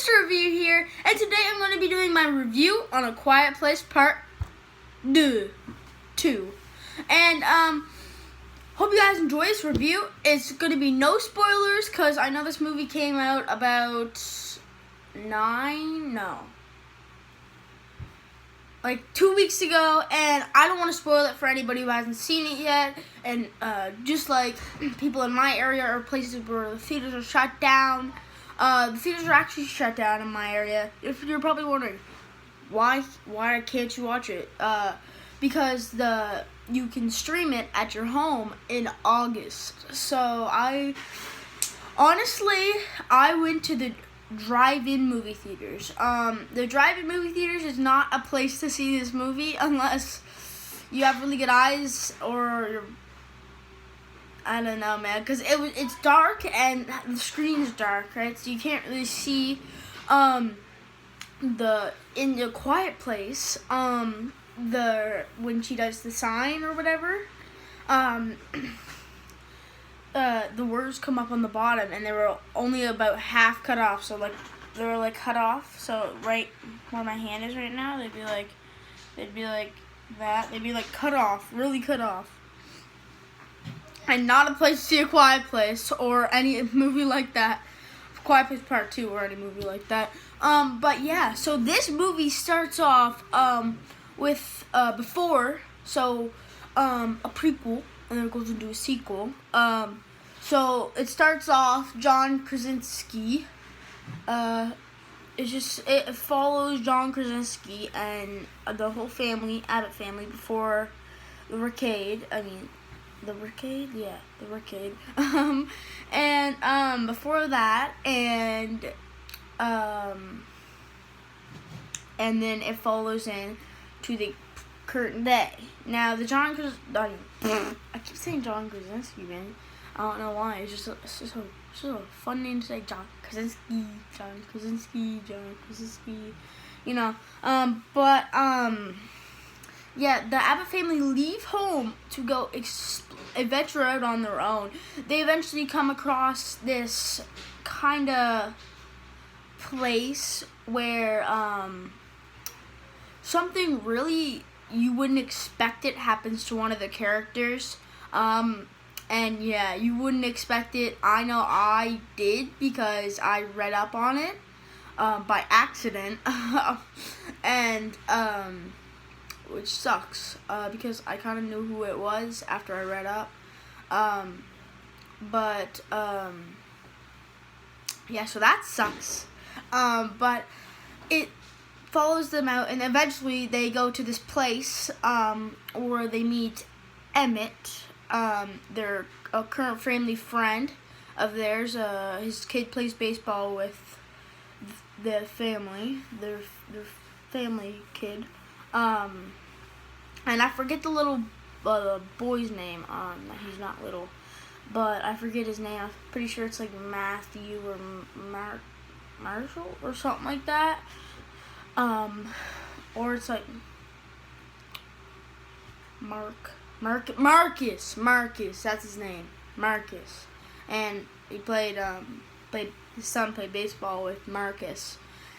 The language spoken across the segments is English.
Mr. Review here, and today I'm going to be doing my review on A Quiet Place Part 2. And, hope you guys enjoy this review. It's going to be no spoilers, because I know this movie came out about 2 weeks ago, and I don't want to spoil it for anybody who hasn't seen it yet. And just like people in my area or places where the theaters are shut down, the theaters are actually shut down in my area. If you're probably wondering why can't you watch it, because you can stream it at your home in August. So I went to the drive-in movie theaters. The drive-in movie theaters is not a place to see this movie unless you have really good eyes or I don't know, man, because it's dark and the screen is dark, right? So you can't really see in the Quiet Place when she does the sign or whatever. The words come up on the bottom, and they were only about half cut off. So they were cut off. So right where my hand is right now, they'd be like that. They'd be cut off, really cut off. And not a place to see A Quiet Place or any movie like that. Quiet Place Part 2 or any movie like that. But yeah, so this movie starts off with before, so a prequel, and then it goes into a sequel. So it starts off John Krasinski. It follows John Krasinski and the whole family, Abbott family, before the Rickade. The Rickade. And before that, and then it follows in to the current day. Now, I keep saying John Krasinski, man. I don't know why. It's just a fun name to say. John Krasinski. You know. Yeah, the Abbott family leave home to go adventure out on their own. They eventually come across this kind of place where something really you wouldn't expect it happens to one of the characters. And yeah, you wouldn't expect it. I know I did because I read up on it by accident. And which sucks, because I kind of knew who it was after I read up. Yeah, so that sucks. But it follows them out, and eventually they go to this place where they meet Emmett, their current family friend of theirs. His kid plays baseball with the family, their family kid. And I forget the little boy's name. He's not little, but I forget his name. I'm pretty sure it's Matthew or Marshall or something like that. Or it's Marcus. That's his name, Marcus. And he his son played baseball with Marcus.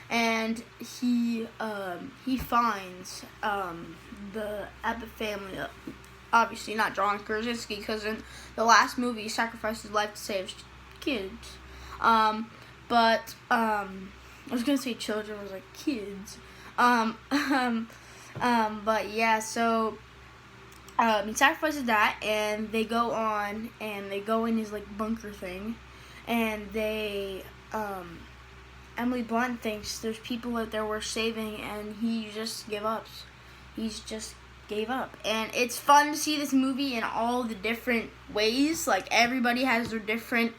And he finds the Abbott family, obviously not John Krasinski, because in the last movie he sacrificed his life to save his kids. But I was gonna say children, I was kids. But yeah, so he sacrifices that, and they go on, and they go in his bunker thing, and they Emily Blunt thinks there's people out there worth saving, and he just gave up. Gave up. And it's fun to see this movie in all the different ways. Everybody has their different,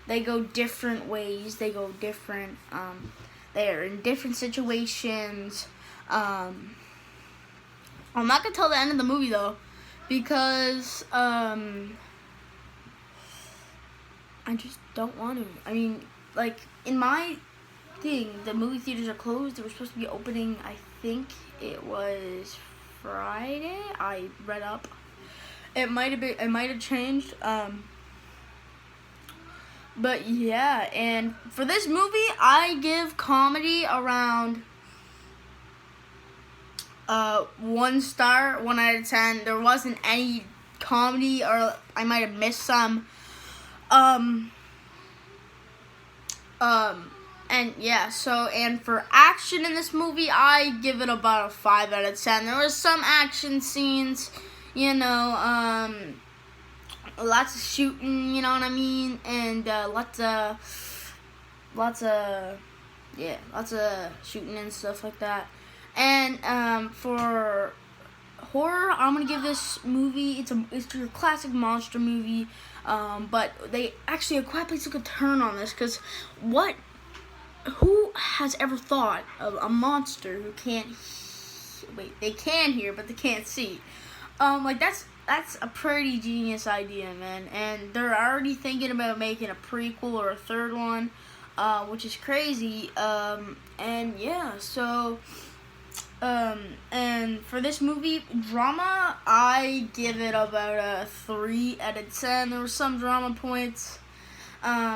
they go different ways. They go different, they're in different situations. I'm not going to tell the end of the movie, though, because, I just don't want to. In my thing, the movie theaters are closed. They were supposed to be opening, I think it was Friday. I read up. It might have changed. But yeah, and for this movie, I give comedy around 1 star, 1 out of 10. There wasn't any comedy, or I might have missed some. And yeah, and for action in this movie, I give it about a 5 out of 10. There was some action scenes, lots of shooting, you know what I mean, and lots of shooting and stuff like that. And for horror, I'm gonna give this movie. It's your classic monster movie, but A Quiet Place took a turn on this, because who has ever thought of a monster who can't they can hear but they can't see? That's a pretty genius idea, man. And they're already thinking about making a prequel or a third one, which is crazy. And for this movie, drama, I give it about a 3 out of 10. There were some drama points. It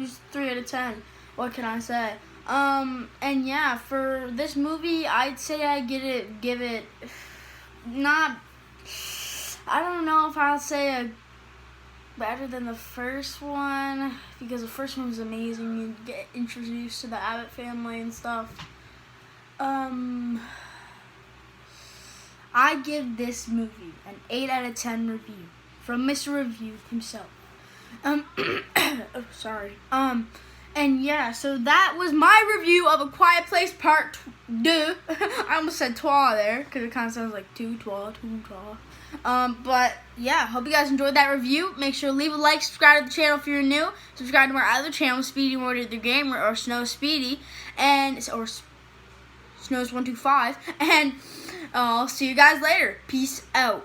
was 3 out of 10. What can I say? And yeah, for this movie, I'd say I give it not, I don't know if I'll say better than the first one, because the first one was amazing. You get introduced to the Abbott family and stuff. I give this movie an 8 out of 10 review from Mr. Review himself. Sorry. And yeah, so that was my review of A Quiet Place Part 2. I almost said trois there, because it kind of sounds like two, trois. But yeah, hope you guys enjoyed that review. Make sure to leave a like, subscribe to the channel if you're new. Subscribe to our other channel, Speedy Morty the Gamer, or Snow Speedy, or Snows125. And I'll see you guys later. Peace out.